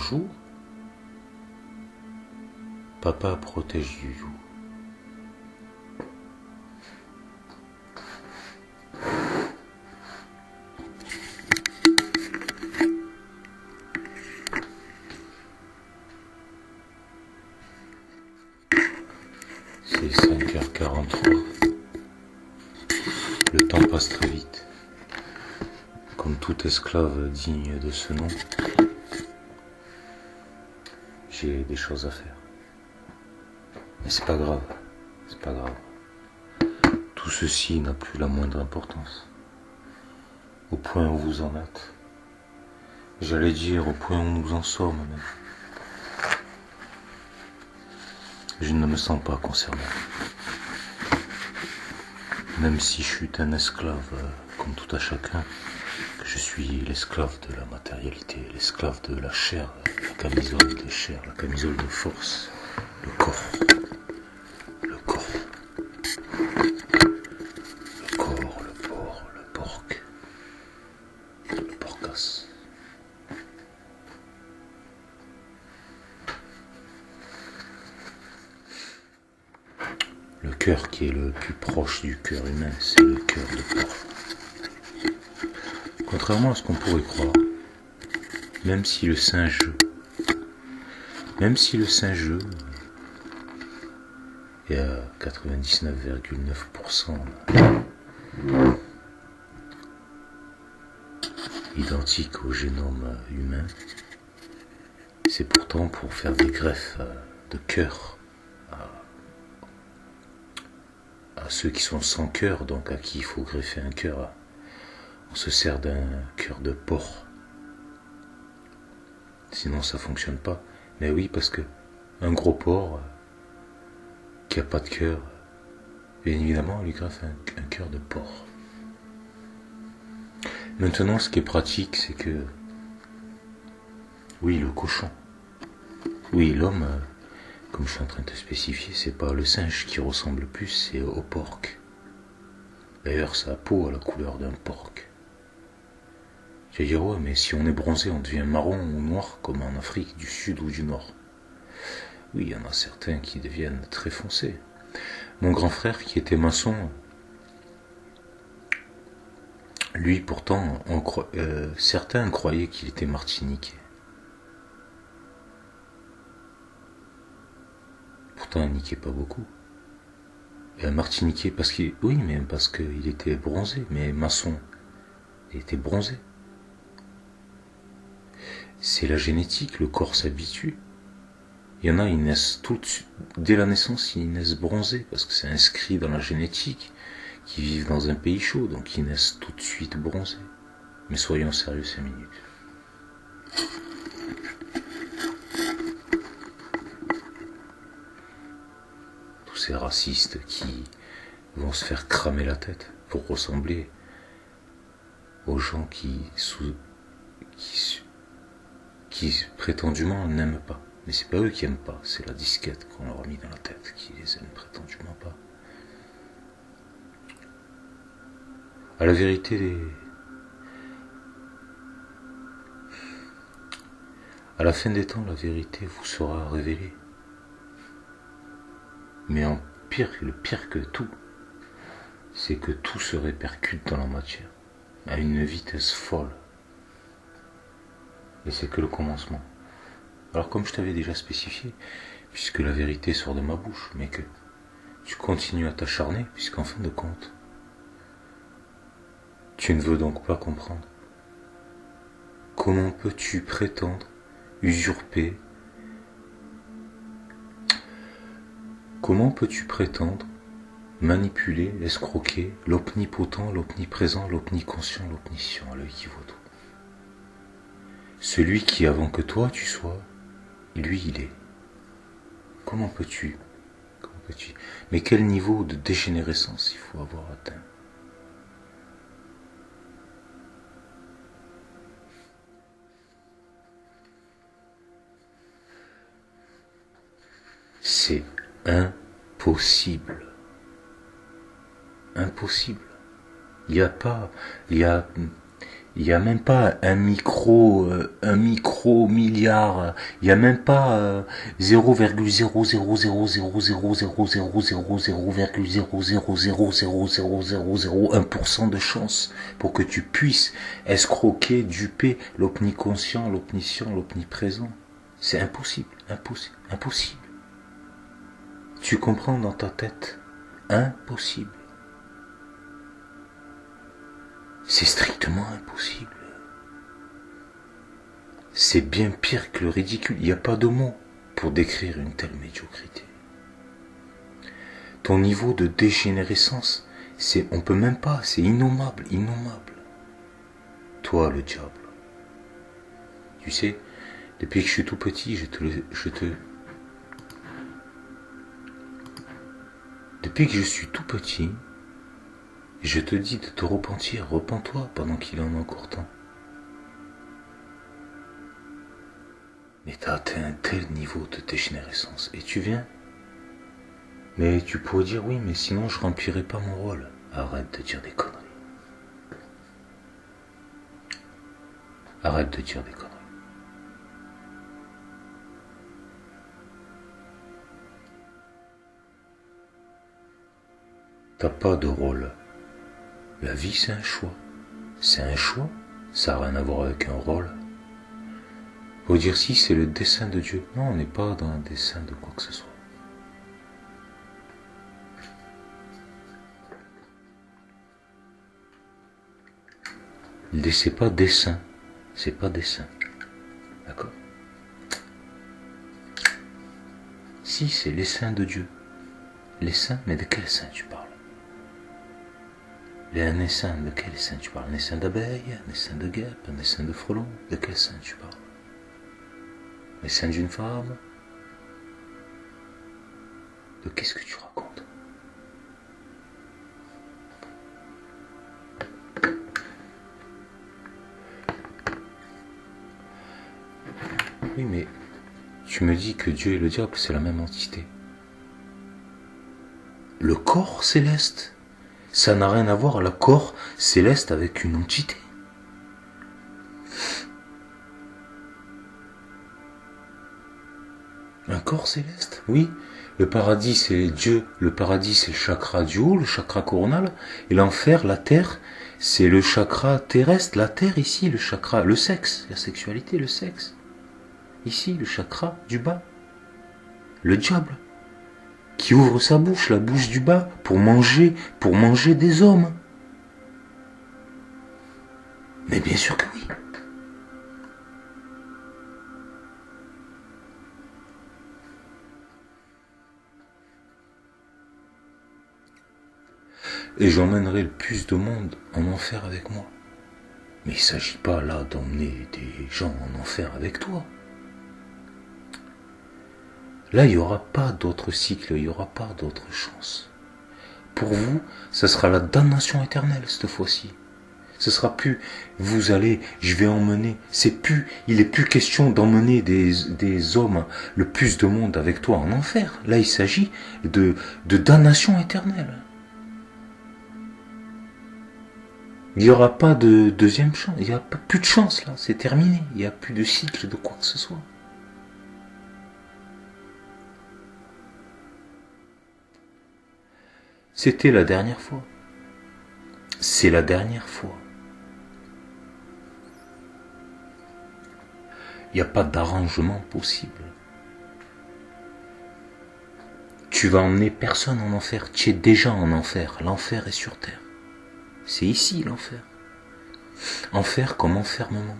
Bonjour. Papa protège Youyou. C'est 5h43. Le temps passe très vite. Comme tout esclave digne de ce nom, j'ai des choses à faire. Mais c'est pas grave, c'est pas grave. Tout ceci n'a plus la moindre importance. Au point où vous en êtes. J'allais dire au point où nous en sommes même. Je ne me sens pas concerné. Même si je suis un esclave, comme tout à chacun, que je suis l'esclave de la matérialité, l'esclave de la chair, la camisole de chair, la camisole de force, le corps, le corps, le corps, le porc, le porc, le porcasse. Le cœur qui est le plus proche du cœur humain, c'est le cœur de porc. Contrairement à ce qu'on pourrait croire, même si le singe est à 99,9% identique au génome humain, c'est pourtant pour faire des greffes de cœur à ceux qui sont sans cœur, donc à qui il faut greffer un cœur. On se sert d'un cœur de porc. Sinon ça fonctionne pas. Mais oui, parce que un gros porc qui a pas de cœur, bien évidemment on lui greffe un cœur de porc. Maintenant ce qui est pratique, c'est que oui, le cochon, oui, l'homme, comme je suis en train de te spécifier, c'est pas le singe qui ressemble le plus, c'est au porc. D'ailleurs sa peau a la couleur d'un porc. Je vais dire, ouais, mais si on est bronzé, on devient marron ou noir, comme en Afrique du Sud ou du Nord. Oui, il y en a certains qui deviennent très foncés. Mon grand frère, qui était maçon, lui, pourtant, certains croyaient qu'il était martiniquais. Pourtant, il niquait pas beaucoup. Et un martiniquais, parce qu'il était bronzé, mais maçon, il était bronzé. C'est la génétique, le corps s'habitue. Il y en a, ils naissent dès la naissance, ils naissent bronzés, parce que c'est inscrit dans la génétique, qui vivent dans un pays chaud, donc ils naissent tout de suite bronzés. Mais soyons sérieux 5 minutes. Tous ces racistes qui vont se faire cramer la tête pour ressembler aux gens qui prétendument n'aiment pas. Mais c'est pas eux qui aiment pas, c'est la disquette qu'on leur a mis dans la tête qui les aime prétendument pas. À la vérité, à la fin des temps, la vérité vous sera révélée. Mais le pire que tout, c'est que tout se répercute dans la matière, à une vitesse folle. Et c'est que le commencement. Alors comme je t'avais déjà spécifié, puisque la vérité sort de ma bouche, mais que tu continues à t'acharner, puisqu'en fin de compte, tu ne veux donc pas comprendre. Comment peux-tu prétendre usurper? Comment peux-tu prétendre manipuler, escroquer l'omnipotent, l'omniprésent, l'omniconscient, l'omniscient à l'œil qui vaut tout? Celui qui, avant que toi tu sois, lui il est. Comment peux-tu? Mais quel niveau de dégénérescence il faut avoir atteint? C'est impossible. Impossible. Il y a Il n'y a même pas un micro milliard, il n'y a même pas 0,000000000000000000001% de chance pour que tu puisses escroquer, duper l'omniconscient, l'omniscient, l'omniprésent. C'est impossible, impossible, impossible. Tu comprends dans ta tête? Impossible. C'est strictement impossible. C'est bien pire que le ridicule. Il n'y a pas de mots pour décrire une telle médiocrité. Ton niveau de dégénérescence, on peut même pas, c'est innommable, innommable. Toi, le diable. Tu sais, depuis que je suis tout petit, Depuis que je suis tout petit, je te dis de te repentir, repens-toi pendant qu'il en est encore temps. Mais t'as atteint un tel niveau de dégénérescence et tu viens. Mais tu pourrais dire oui, mais sinon je remplirai pas mon rôle. Arrête de dire des conneries. Arrête de dire des conneries. T'as pas de rôle. La vie c'est un choix. C'est un choix. Ça n'a rien à voir avec un rôle. Faut dire si c'est le dessein de Dieu. Non, on n'est pas dans un dessein de quoi que ce soit. C'est pas dessein. C'est pas dessein. D'accord? Si, c'est les saints de Dieu. Les saints, mais de quels saints tu parles? Les naissants, de quels saints tu parles? Un essaim d'abeille, un essaim de guêpe, un essaim de frelon? De quels saints tu parles? Les saints d'une femme? De qu'est-ce que tu racontes? Oui, mais tu me dis que Dieu et le diable, c'est la même entité. Le corps céleste, ça n'a rien à voir, le corps céleste avec une entité. Un corps céleste, oui. Le paradis, c'est Dieu. Le paradis, c'est le chakra du haut, le chakra coronal. Et l'enfer, la terre, c'est le chakra terrestre. La terre, ici, le chakra, le sexe, la sexualité, le sexe. Ici, le chakra du bas. Le diable, qui ouvre sa bouche, la bouche du bas, pour manger des hommes. Mais bien sûr que oui. Et j'emmènerai le plus de monde en enfer avec moi. Mais il ne s'agit pas là d'emmener des gens en enfer avec toi. Là, il n'y aura pas d'autre cycle, il n'y aura pas d'autre chance. Pour vous, ça sera la damnation éternelle cette fois-ci. Ce sera plus, je vais emmener, il n'est plus question d'emmener des hommes, le plus de monde avec toi en enfer. Là, il s'agit de damnation éternelle. Il n'y aura pas de deuxième chance, il n'y a plus de chance là, c'est terminé, il n'y a plus de cycle de quoi que ce soit. C'était la dernière fois. C'est la dernière fois. Il n'y a pas d'arrangement possible. Tu vas emmener personne en enfer, tu es déjà en enfer, l'enfer est sur terre. C'est ici l'enfer. Enfer comme enfermement.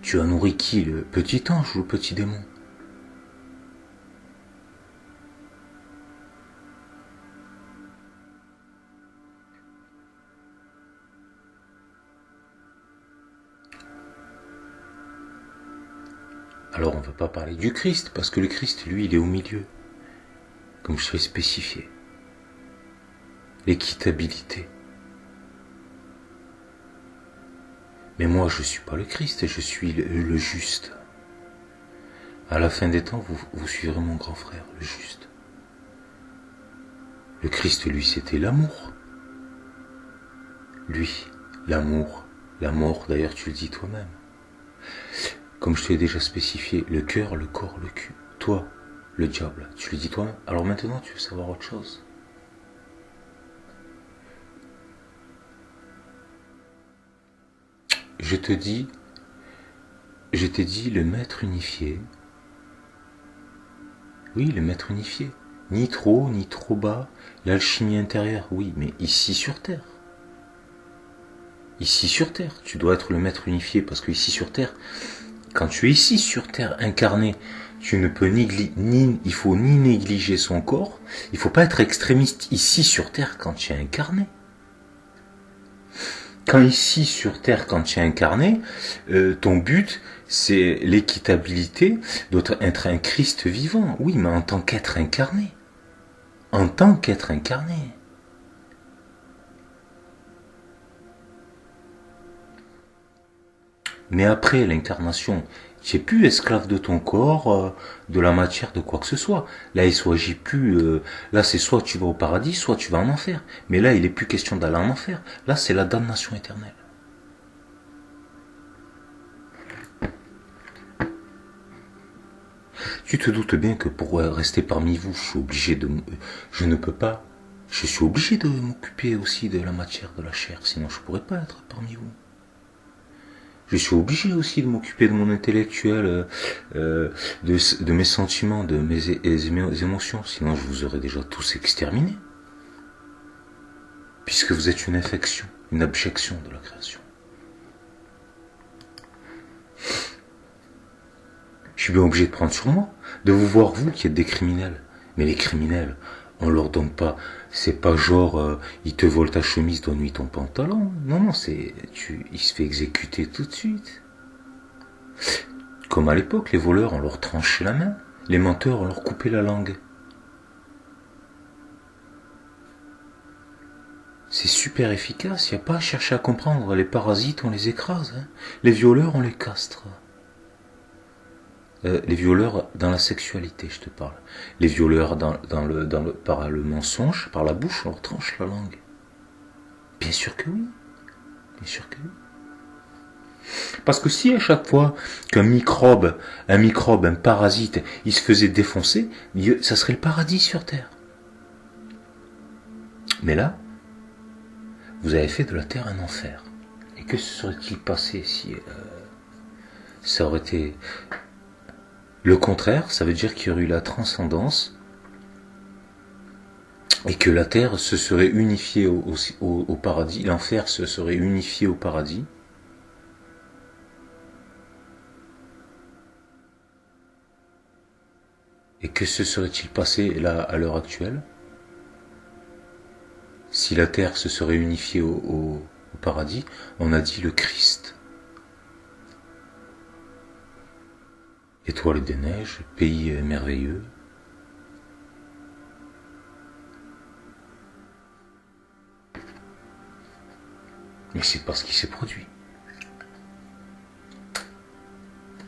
Tu as nourri qui? Le petit ange ou le petit démon? Alors on ne va pas parler du Christ, parce que le Christ, lui, il est au milieu, comme je l'ai spécifié. L'équitabilité. Mais moi, je ne suis pas le Christ, je suis le juste. À la fin des temps, vous suivrez mon grand frère, le juste. Le Christ, lui, c'était l'amour. Lui, l'amour, la mort, d'ailleurs tu le dis toi-même. Comme je t'ai déjà spécifié, le cœur, le corps, le cul. Toi, le diable, tu le dis toi-même. Alors maintenant, tu veux savoir autre chose. Je t'ai dit le maître unifié. Oui, le maître unifié. Ni trop bas. L'alchimie intérieure, oui, mais ici sur Terre. Ici sur Terre, tu dois être le maître unifié, parce que ici sur Terre, quand tu es ici sur Terre incarné, tu ne peux il faut ni négliger son corps, il faut pas être extrémiste ici sur Terre quand tu es incarné. Quand ici sur Terre, quand tu es incarné, ton but, c'est l'équitabilité, d'être un Christ vivant. Oui, mais en tant qu'être incarné. En tant qu'être incarné. Mais après l'incarnation, tu n'es plus esclave de ton corps, de la matière, de quoi que ce soit. Là, il ne s'agit plus... là, c'est soit tu vas au paradis, soit tu vas en enfer. Mais là, il n'est plus question d'aller en enfer. Là, c'est la damnation éternelle. Tu te doutes bien que pour rester parmi vous, je ne peux pas... Je suis obligé de m'occuper aussi de la matière, de la chair, sinon je ne pourrais pas être parmi vous. Je suis obligé aussi de m'occuper de mon intellectuel, de mes sentiments, de mes émotions, sinon je vous aurais déjà tous exterminés. Puisque vous êtes une infection, une abjection de la création. Je suis bien obligé de prendre sur moi, de vous voir vous qui êtes des criminels. Mais les criminels, on leur donne pas, c'est pas genre, ils te volent ta chemise, donne-lui ton pantalon. Non, il se fait exécuter tout de suite. Comme à l'époque, les voleurs, on leur tranchait la main. Les menteurs, on leur coupait la langue. C'est super efficace, il n'y a pas à chercher à comprendre. Les parasites, on les écrase. Hein. Les violeurs, on les castre. Les violeurs dans la sexualité, je te parle. Les violeurs par le mensonge, par la bouche, on leur tranche la langue. Bien sûr que oui. Bien sûr que oui. Parce que si à chaque fois qu'un microbe, un parasite, il se faisait défoncer, ça serait le paradis sur Terre. Mais là, vous avez fait de la Terre un enfer. Et que se serait-il passé si ça aurait été le contraire? Ça veut dire qu'il y aurait eu la transcendance et que la Terre se serait unifiée au paradis, l'enfer se serait unifié au paradis. Et que se serait-il passé là à l'heure actuelle si la Terre se serait unifiée au paradis? On a dit le Christ. Étoile des neiges, pays merveilleux. Mais c'est pas ce qui s'est produit.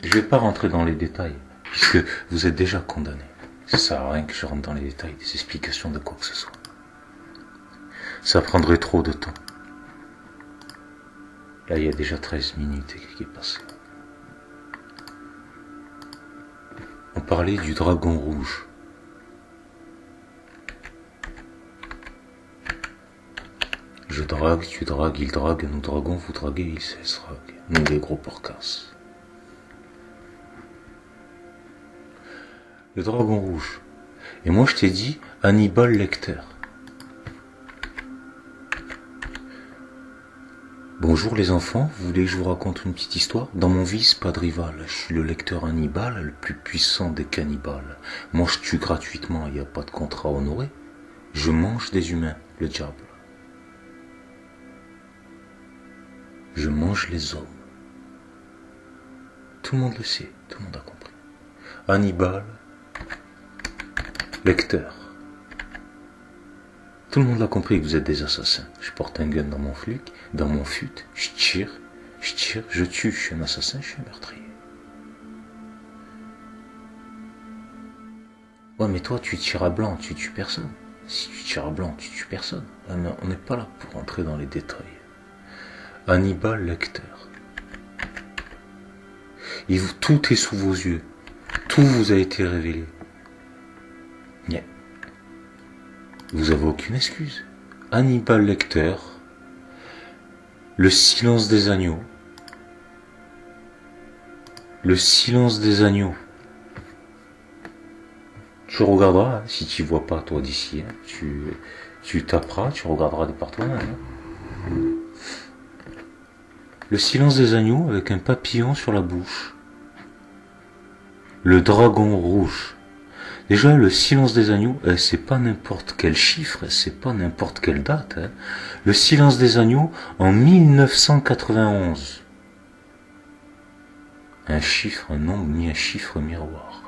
Je ne vais pas rentrer dans les détails, puisque vous êtes déjà condamnés. Ça sert à rien que je rentre dans les détails des explications de quoi que ce soit. Ça prendrait trop de temps. Là, il y a déjà 13 minutes qui est passé. On parlait du dragon rouge. Je drague, tu dragues, il drague, nous draguons, vous draguez, il se drague. Nous, des gros porcasses. Le dragon rouge. Et moi, je t'ai dit Hannibal Lecter. Bonjour les enfants, vous voulez que je vous raconte une petite histoire? Dans mon vice, pas de rival. Je suis le lecteur Hannibal, le plus puissant des cannibales. Moi, je tue gratuitement, il n'y a pas de contrat honoré. Je mange des humains, le diable. Je mange les hommes. Tout le monde le sait, tout le monde a compris. Hannibal Lecter. Tout le monde a compris que vous êtes des assassins. Je porte un gun dans mon fut, je tire, Je tire, je tue, je suis un assassin, je suis un meurtrier. Ouais, mais toi, tu tires à blanc, tu tues personne. Si tu tires à blanc, tu tues personne. Ah non, on n'est pas là pour rentrer dans les détails. Hannibal Lecter. Tout est sous vos yeux. Tout vous a été révélé. Yeah. Vous avez aucune excuse. Hannibal Lecter, Le silence des agneaux. Le silence des agneaux. Tu regarderas, si tu vois pas toi d'ici, hein, tu taperas, tu regarderas de par toi-même. Hein. Le silence des agneaux avec un papillon sur la bouche. Le dragon rouge. Déjà, le silence des agneaux, c'est pas n'importe quel chiffre, c'est pas n'importe quelle date. Hein. Le silence des agneaux en 1991. Un chiffre, un nombre ni un chiffre miroir.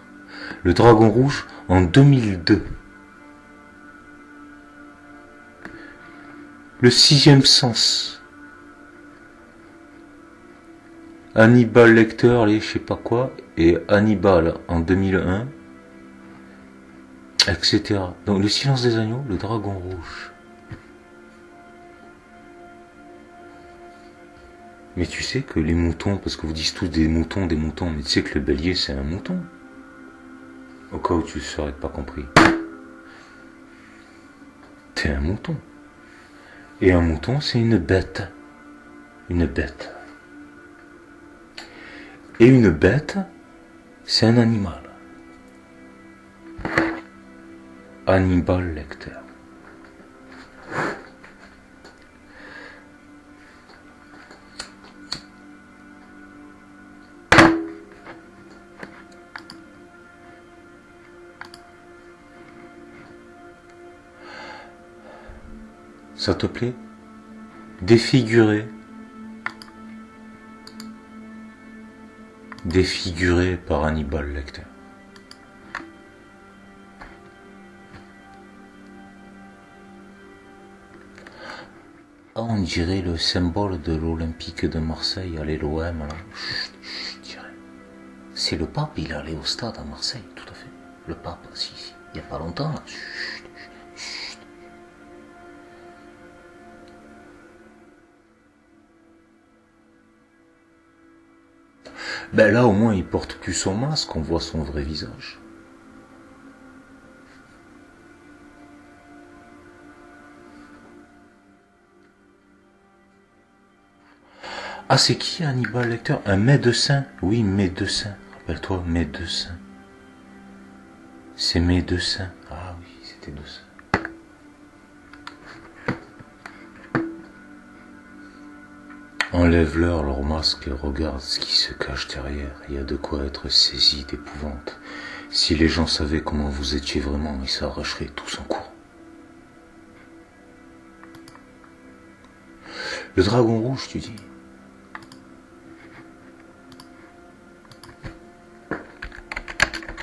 Le dragon rouge en 2002. Le sixième sens. Hannibal Lecter, les je sais pas quoi, et Hannibal en 2001, etc. Donc le silence des agneaux, le dragon rouge. Mais tu sais que les moutons, parce que vous dites tous des moutons, mais tu sais que le bélier c'est un mouton. Au cas où tu ne serais pas compris. T'es un mouton. Et un mouton c'est une bête. Une bête. Et une bête, c'est un animal. Hannibal Lecter. Ça te plaît? Défiguré. Défiguré par Hannibal Lecter. On dirait le symbole de l'Olympique de Marseille, allez l'OM là. Je dirais. C'est le pape, il est allé au stade à Marseille, tout à fait. Le pape, si, il n'y a pas longtemps là. Ben là au moins il porte plus son masque, on voit son vrai visage. Ah c'est qui Hannibal Lecter? Un médecin? Oui, médecin. Rappelle-toi, médecin. C'est médecin. Ah oui, c'était médecin. Enlève-leur leur masque et regarde ce qui se cache derrière. Il y a de quoi être saisi d'épouvante. Si les gens savaient comment vous étiez vraiment, ils s'arracheraient tous en courant. Le dragon rouge, tu dis?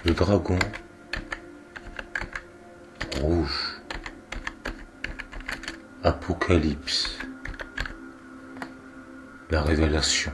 Le dragon rouge. Apocalypse. La révélation.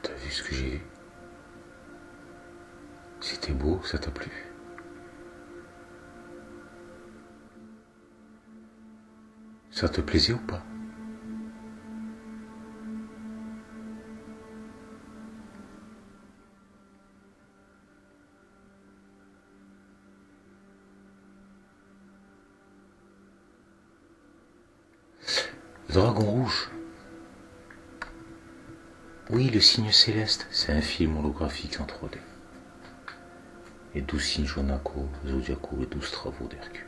T'as vu ce que j'ai vu? C'était beau, ça t'a plu? Ça te plaisait ou pas? Le dragon rouge. Oui, le signe céleste, c'est un film holographique en 3D. Les 12 signes Jonaco, Zodiaco, les 12 travaux d'Hercule.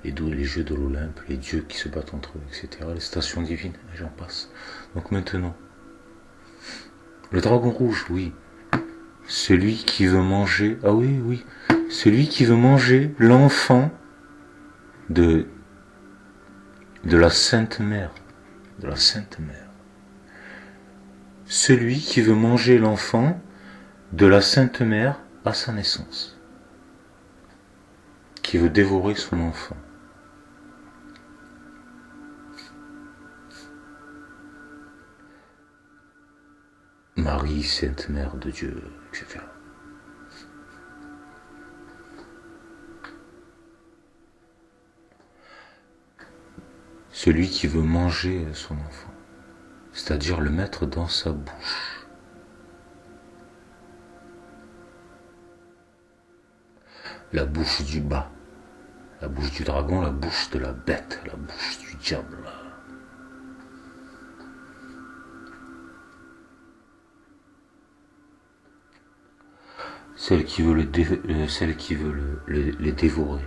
Les jeux de l'Olympe, les dieux qui se battent entre eux, etc. Les stations divines, et j'en passe. Donc maintenant, le dragon rouge, oui. celui qui veut manger, ah oui, oui, celui qui veut manger l'enfant de la Sainte Mère, de la Sainte Mère. Celui qui veut manger l'enfant de la Sainte Mère à sa naissance, qui veut dévorer son enfant. Marie, Sainte Mère de Dieu, etc. Celui qui veut manger son enfant, c'est-à-dire le mettre dans sa bouche. La bouche du bas, la bouche du dragon, la bouche de la bête, la bouche du diable. Celle qui veut les dévorer.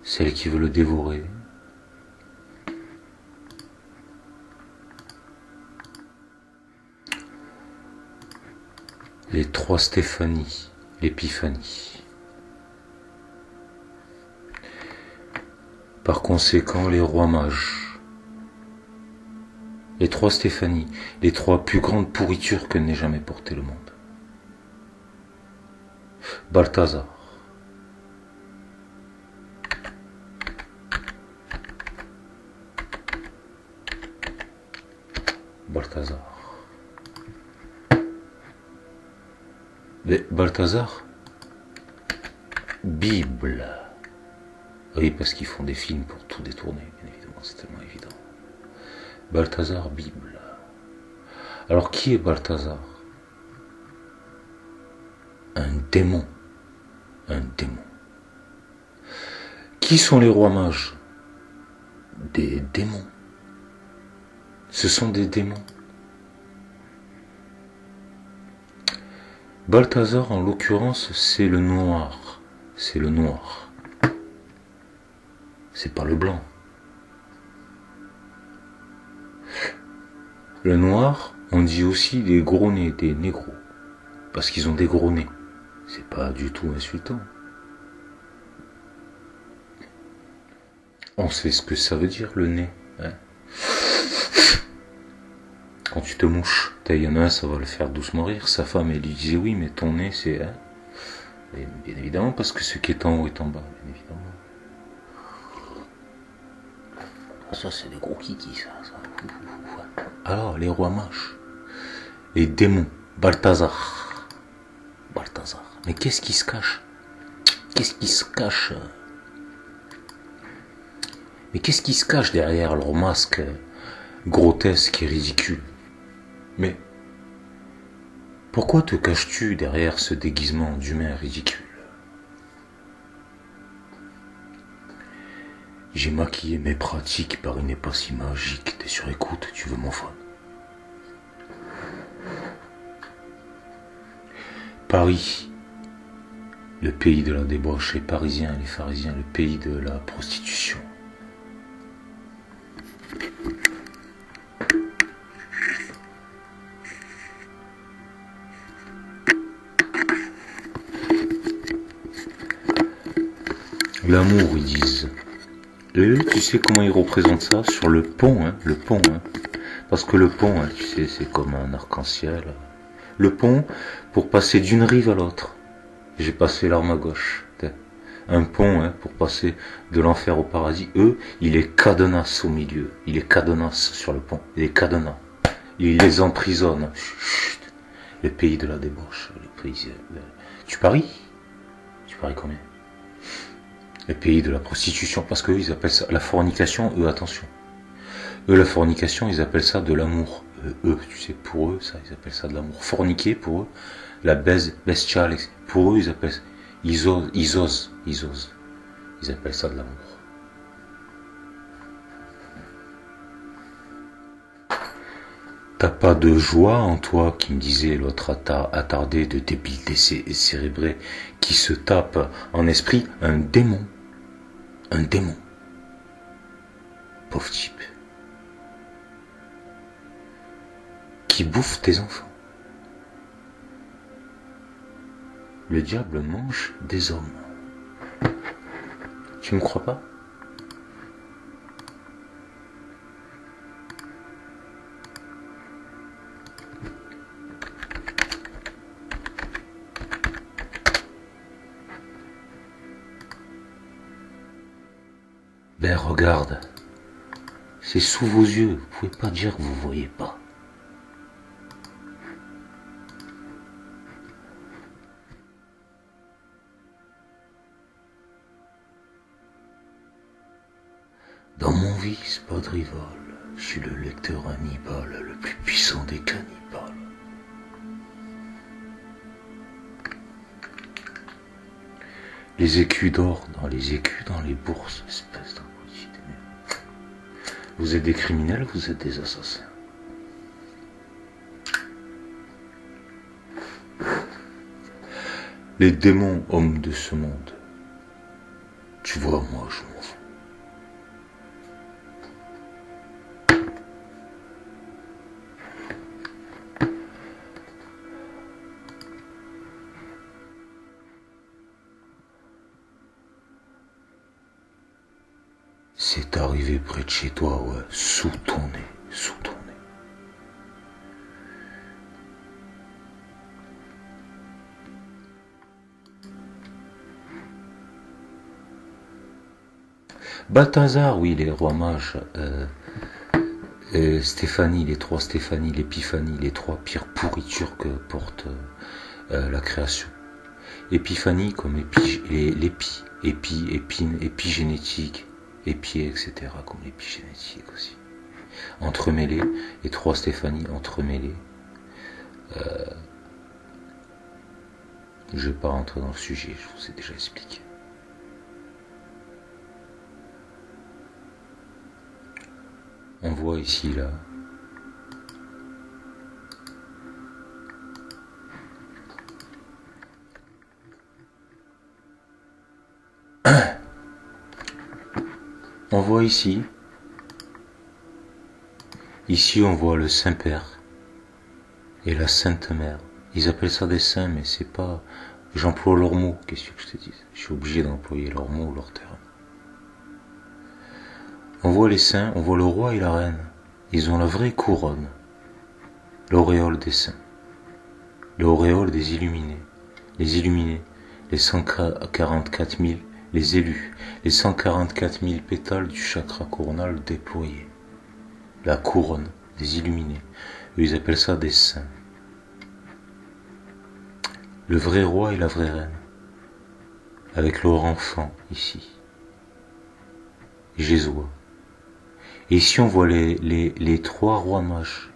Celle qui veut le dévorer. Les trois Stéphanie, l'épiphanie. Par conséquent, les rois mages. Les trois Stéphanie, les trois plus grandes pourritures que n'ait jamais porté le monde. Balthazar. Balthazar. Mais Balthazar, Bible. Oui, parce qu'ils font des films pour tout détourner, bien évidemment, c'est tellement évident. Balthazar, Bible. Alors qui est Balthazar? Un démon. Un démon. Qui sont les rois mages? Des démons. Ce sont des démons. Balthazar, en l'occurrence, c'est le noir. C'est le noir. C'est pas le blanc. Le noir, on dit aussi des gros nez, des négros. Parce qu'ils ont des gros nez. C'est pas du tout insultant. On sait ce que ça veut dire, le nez. Hein? Quand tu te mouches, il y en a un, ça va le faire doucement rire. Sa femme, elle lui disait, oui, mais ton nez, c'est... Hein? Et bien évidemment, parce que ce qui est en haut est en bas, bien évidemment. Ça, c'est des gros kikis, ça. Alors, les rois mages, les démons, Balthazar. Balthazar. Mais qu'est-ce qui se cache? Qu'est-ce qui se cache? Mais qu'est-ce qui se cache derrière leur masque grotesque et ridicule? Mais pourquoi te caches-tu derrière ce déguisement d'humain ridicule? J'ai maquillé mes pratiques par une pas si magique. T'es sur écoute, tu veux mon phone? Paris, le pays de la débauche, les Parisiens et les Pharisiens, le pays de la prostitution. L'amour, ils disent. Et tu sais comment ils représentent ça? Sur le pont, hein, le pont, hein. Parce que le pont, hein, tu sais, c'est comme un arc-en-ciel. Le pont, pour passer d'une rive à l'autre. J'ai passé l'arme à gauche. Un pont, hein, pour passer de l'enfer au paradis. Eux, il est cadenas au milieu. Il est cadenas sur le pont. Il est cadenas. Il les emprisonne. Chut. Le pays de la débauche. Les pays, tu paries? Tu paries combien? Le pays de la prostitution, parce qu'eux, ils appellent ça la fornication, eux, attention. Eux, la fornication, ils appellent ça de l'amour. Eux, tu sais, pour eux, ça, ils appellent ça de l'amour. Forniquer, pour eux, la baise bestiale, pour eux, ils appellent ça, ils osent. Ils appellent ça de l'amour. T'as pas de joie en toi, qui me disait l'autre attardé de débile cérébré, qui se tape en esprit un démon. Un démon. pauvre type, qui bouffe tes enfants. Le diable mange des hommes. Tu me crois pas? Ben regarde, c'est sous vos yeux, vous pouvez pas dire que vous voyez pas. Dans mon vice, pas de rival, je suis le lecteur Hannibal, le plus puissant des cannibales. Les écus d'or dans les écus dans les bourses, espèce d'abruti de merde. Vous êtes des criminels, vous êtes des assassins. Les démons hommes de ce monde. Tu vois, moi je m'en fous. C'est arrivé près de chez toi, ouais, sous ton nez, sous ton nez. Balthazar, oui, les rois mages, Stéphanie, les trois Stéphanie, l'épiphanie, les trois pires pourritures que porte la création. Épiphanie comme l'épi, épine, épigénétique, épier, etc. comme l'épigénétique aussi. Entremêlés, les trois Stéphanie entremêlés. Je vais pas rentrer dans le sujet, je vous ai déjà expliqué. On voit ici là on voit ici on voit le Saint-Père et la Sainte Mère. Ils appellent ça des saints, mais c'est pas... J'emploie leurs mots, qu'est-ce que je te dis? Je suis obligé d'employer leurs mots, leurs termes. On voit les saints, on voit le roi et la reine. Ils ont la vraie couronne. L'auréole des saints. L'auréole des illuminés. Les illuminés. Les 144 000, les élus. Les 144 000 pétales du chakra coronal déployés. La couronne des illuminés. Eux, ils appellent ça des saints. Le vrai roi et la vraie reine. Avec leur enfant, ici. Jésus. Et ici, on voit les trois rois mages.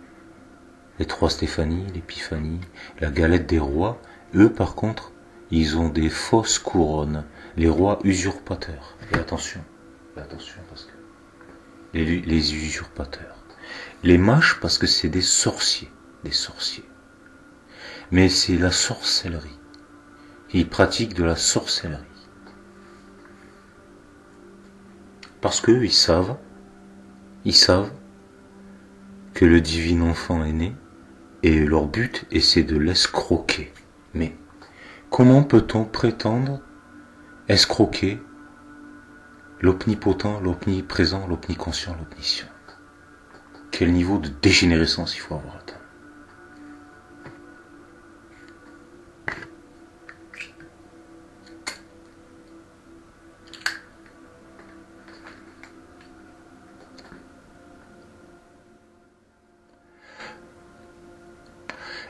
Les trois Stéphanie, l'épiphanie, la galette des rois. Eux, par contre, ils ont des fausses couronnes. Les rois usurpateurs. Et attention parce que les usurpateurs. Les mages, parce que c'est des sorciers. Mais c'est la sorcellerie. Ils pratiquent de la sorcellerie. Parce qu'eux, ils savent que le divin enfant est né, et leur but, c'est de l'escroquer. Mais comment peut-on prétendre escroquer l'omnipotent, l'omniprésent, l'omniconscient, l'omniscient? Quel niveau de dégénérescence il faut avoir atteint?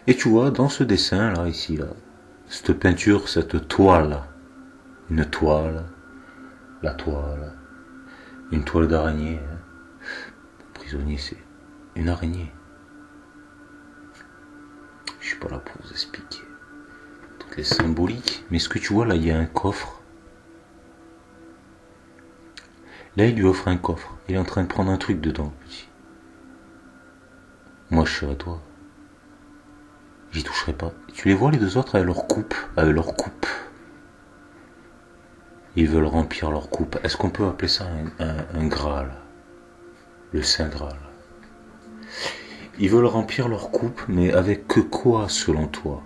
Et tu vois, dans ce dessin, là, ici, là, cette peinture, cette toile, une toile, la toile, une toile d'araignée, hein. Prisonnier, c'est une araignée. Je suis pas là pour vous expliquer toutes les symboliques, mais ce que tu vois, là, il y a un coffre. Là, il lui offre un coffre. Il est en train de prendre un truc dedans, petit. Moi, je serais toi. J'y toucherai pas. Tu les vois, les deux autres, avec leur coupe. Ils veulent remplir leur coupe. Est-ce qu'on peut appeler ça un Graal? le Saint Graal. Ils veulent remplir leur coupe, mais avec que quoi selon toi?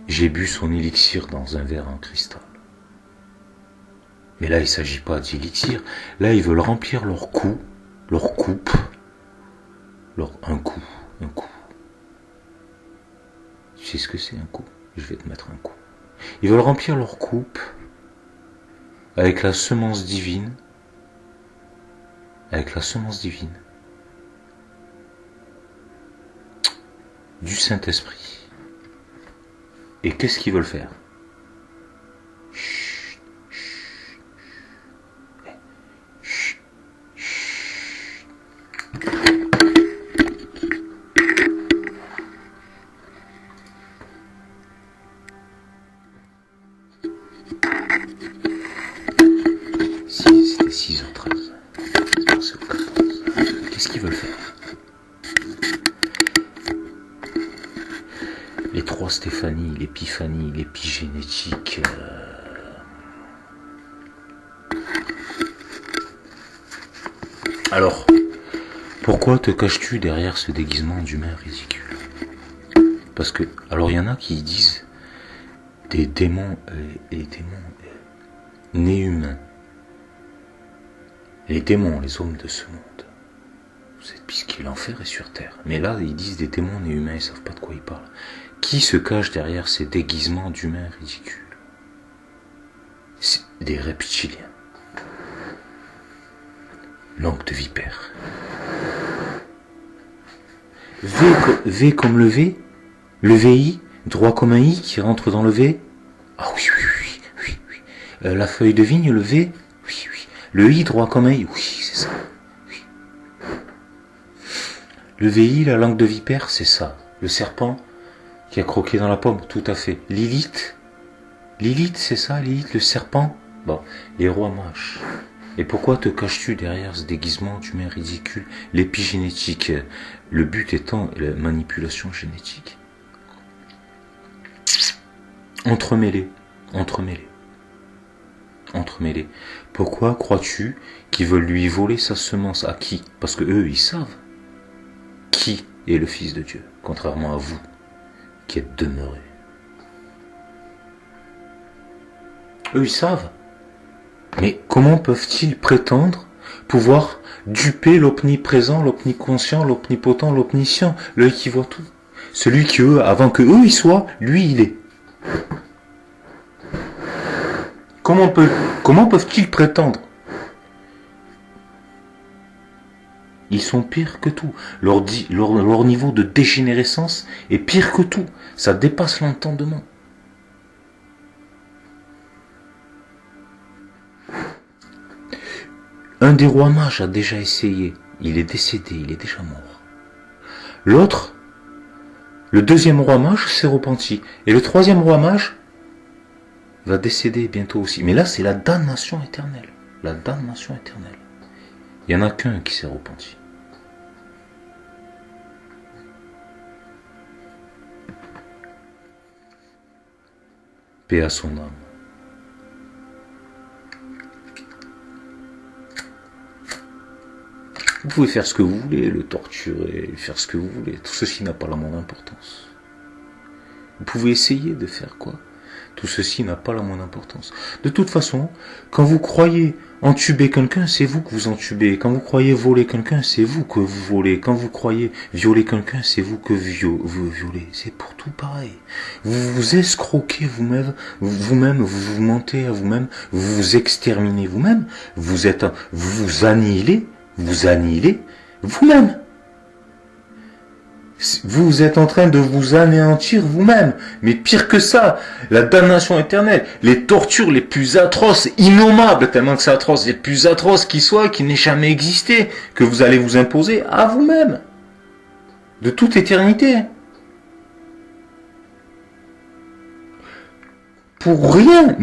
J'ai bu son élixir dans un verre en cristal. Mais là, il ne s'agit pas d'élixir. Là, ils veulent remplir leur coupe, un coup. Tu sais ce que c'est un coup? Je vais te mettre un coup. Ils veulent remplir leur coupe avec la semence divine, du Saint-Esprit. Et qu'est-ce qu'ils veulent faire? Chut, chut, chut. C'était 6h13. C'est passé au 14. Qu'est-ce qu'ils veulent faire? Les trois Stéphanie, l'épiphanie, l'épigénétique. Alors, pourquoi te caches-tu derrière ce déguisement d'humain ridicule? Parce que, alors il y en a qui disent des démons, nés humains. Les démons, les hommes de ce monde. Puisque l'enfer est sur terre. Mais là, ils disent des démons nés humains, ils ne savent pas de quoi ils parlent. Qui se cache derrière ces déguisements d'humains ridicules? C'est des reptiliens. Langue de vipère. V comme le V, le VI, droit comme un I qui rentre dans le V. Ah oui. La feuille de vigne, le V, oui. Le I droit comme un I, oui, c'est ça. Oui. Le VI, la langue de vipère, c'est ça. Le serpent qui a croqué dans la pomme, tout à fait. Lilith, c'est ça, Lilith, le serpent. Bon, les rois mages. Et pourquoi te caches-tu derrière ce déguisement d'humain ridicule? L'épigénétique, le but étant la manipulation génétique. Entremêlés. Pourquoi crois-tu qu'ils veulent lui voler sa semence? À qui? Parce que eux, ils savent qui est le Fils de Dieu, contrairement à vous, qui êtes demeurés. Eux, ils savent. Mais comment peuvent-ils prétendre pouvoir duper l'omniprésent, l'omniconscient, l'omnipotent, l'omniscient, l'œil qui voit tout? Celui qui, eux, avant que eux y soient, lui, il est. Comment peuvent-ils prétendre? Ils sont pires que tout. Leur niveau de dégénérescence est pire que tout. Ça dépasse l'entendement. Un des rois mages a déjà essayé. Il est décédé, il est déjà mort. L'autre, le deuxième roi mage, s'est repenti. Et le troisième roi mage va décéder bientôt aussi. Mais là, c'est la damnation éternelle. La damnation éternelle. Il n'y en a qu'un qui s'est repenti. Paix à son âme. Vous pouvez faire ce que vous voulez, le torturer, faire ce que vous voulez. Tout ceci n'a pas la moindre importance. Vous pouvez essayer de faire quoi? Tout ceci n'a pas la moindre importance. De toute façon, quand vous croyez entuber quelqu'un, c'est vous que vous entubez. Quand vous croyez voler quelqu'un, c'est vous que vous volez. Quand vous croyez violer quelqu'un, c'est vous que vous violez. C'est pour tout pareil. Vous vous escroquez vous-même, vous vous mentez à vous-même, vous vous exterminez vous-même, vous vous annihilez vous-même. Vous êtes en train de vous anéantir vous-même. Mais pire que ça, la damnation éternelle, les tortures les plus atroces, innommables, tellement que c'est atroce, les plus atroces qui soient, qui n'aient jamais existé, que vous allez vous imposer à vous-même. De toute éternité. Pour rien,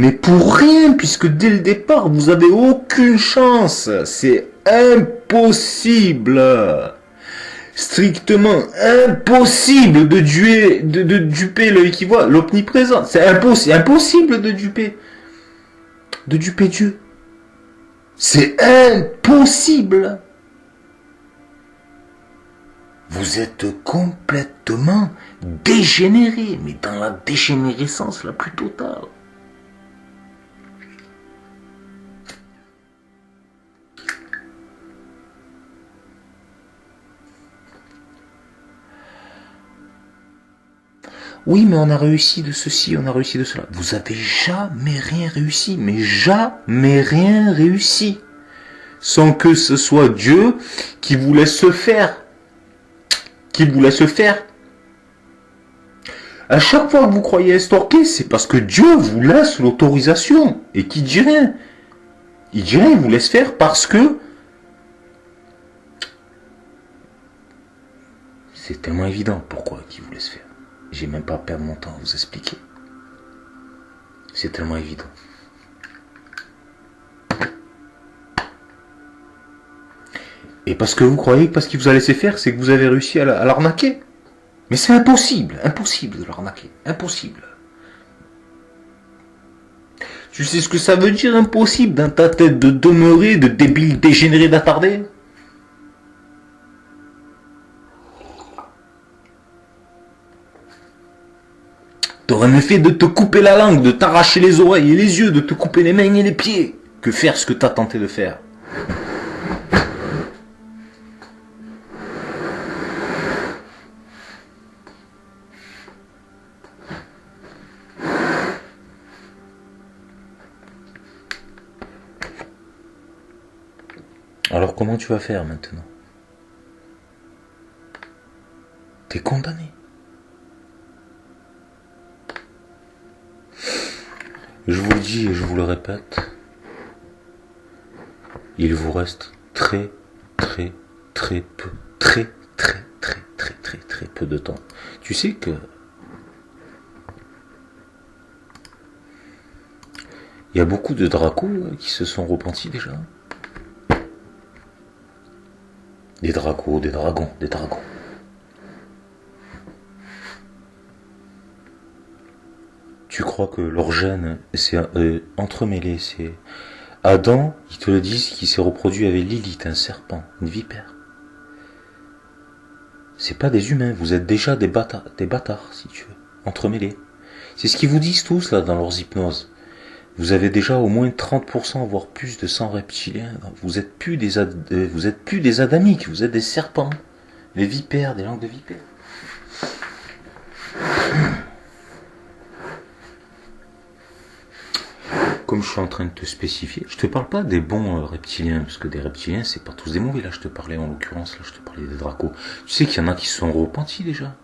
puisque dès le départ, vous avez aucune chance. C'est impossible. Strictement impossible de duper l'œil qui voit, l'omniprésent. C'est impossible de duper Dieu. C'est impossible. Vous êtes complètement dégénéré, mais dans la dégénérescence la plus totale. Oui, mais on a réussi de ceci, on a réussi de cela. Vous avez jamais rien réussi, mais jamais rien réussi. Sans que ce soit Dieu qui vous laisse faire. Qui vous laisse faire. À chaque fois que vous croyez estorquer, c'est parce que Dieu vous laisse l'autorisation. Et qui dit rien. Il dit rien, il vous laisse faire parce que c'est tellement évident pourquoi qu'il vous laisse faire. J'ai même pas perdre mon temps à vous expliquer. C'est tellement évident. Et parce que vous croyez que parce qu'il vous a laissé faire, c'est que vous avez réussi à l'arnaquer. Mais c'est impossible, impossible de l'arnaquer, impossible. Tu sais ce que ça veut dire impossible dans ta tête de demeurer, de débile dégénéré d'attardé? T'aurais mieux fait de te couper la langue, de t'arracher les oreilles et les yeux, de te couper les mains et les pieds, que faire ce que t'as tenté de faire. Alors comment tu vas faire maintenant? T'es condamné. Je vous le dis et je vous le répète, il vous reste très peu de temps. Tu sais que il y a beaucoup de dracos qui se sont repentis déjà. Des dracos, des dragons. Tu crois que leur gène c'est entremêlé, c'est Adam, ils te le disent, qui s'est reproduit avec Lilith, un serpent, une vipère. C'est pas des humains, vous êtes déjà des bâtards, si tu veux, entremêlés. C'est ce qu'ils vous disent tous là dans leurs hypnoses. Vous avez déjà au moins 30%, voire plus de sang reptilien. Vous êtes plus des adamiques, vous êtes des serpents, des vipères, des langues de vipères. Comme je suis en train de te spécifier, je te parle pas des bons reptiliens, parce que des reptiliens, c'est pas tous des mauvais. Là, je te parlais en l'occurrence, là, je te parlais des dracos. Tu sais qu'il y en a qui se sont repentis déjà.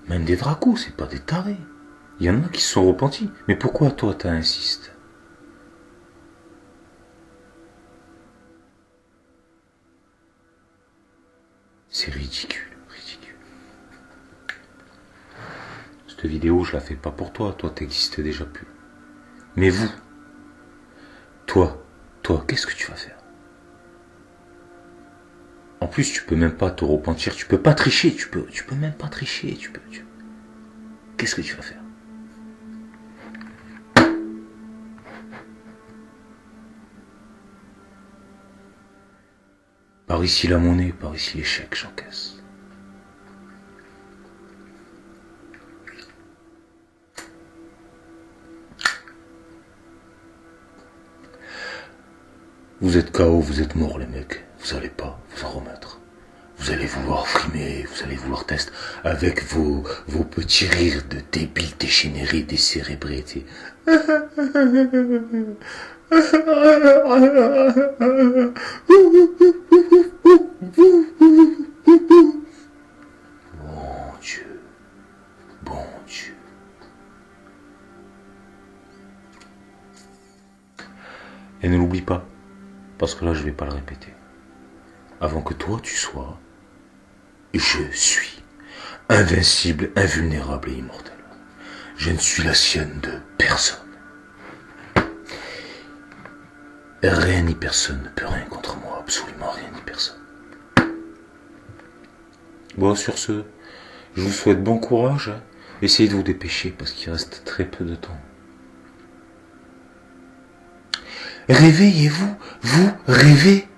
Même des dracos, c'est pas des tarés. Il y en a qui se sont repentis. Mais pourquoi toi, t'insistes? C'est ridicule. Cette vidéo, je la fais pas pour toi. Toi, t'existes déjà plus. Mais vous, toi, qu'est-ce que tu vas faire? En plus, tu peux même pas te repentir, tu peux pas tricher, tu peux même pas tricher, Qu'est-ce que tu vas faire? Par ici la monnaie, par ici l'échec, j'encaisse. Vous êtes KO, vous êtes morts les mecs. Vous allez pas vous en remettre. Vous allez vouloir frimer, vous allez vouloir tester avec vos petits rires de débiles dégénérés, décérébrés. Bon Dieu. Et ne l'oublie pas. Parce que là, je vais pas le répéter. Avant que toi, tu sois, je suis invincible, invulnérable et immortel. Je ne suis la sienne de personne. Rien ni personne ne peut rien contre moi, absolument rien ni personne. Bon, sur ce, je vous souhaite bon courage. Essayez de vous dépêcher parce qu'il reste très peu de temps. Réveillez-vous, vous rêvez.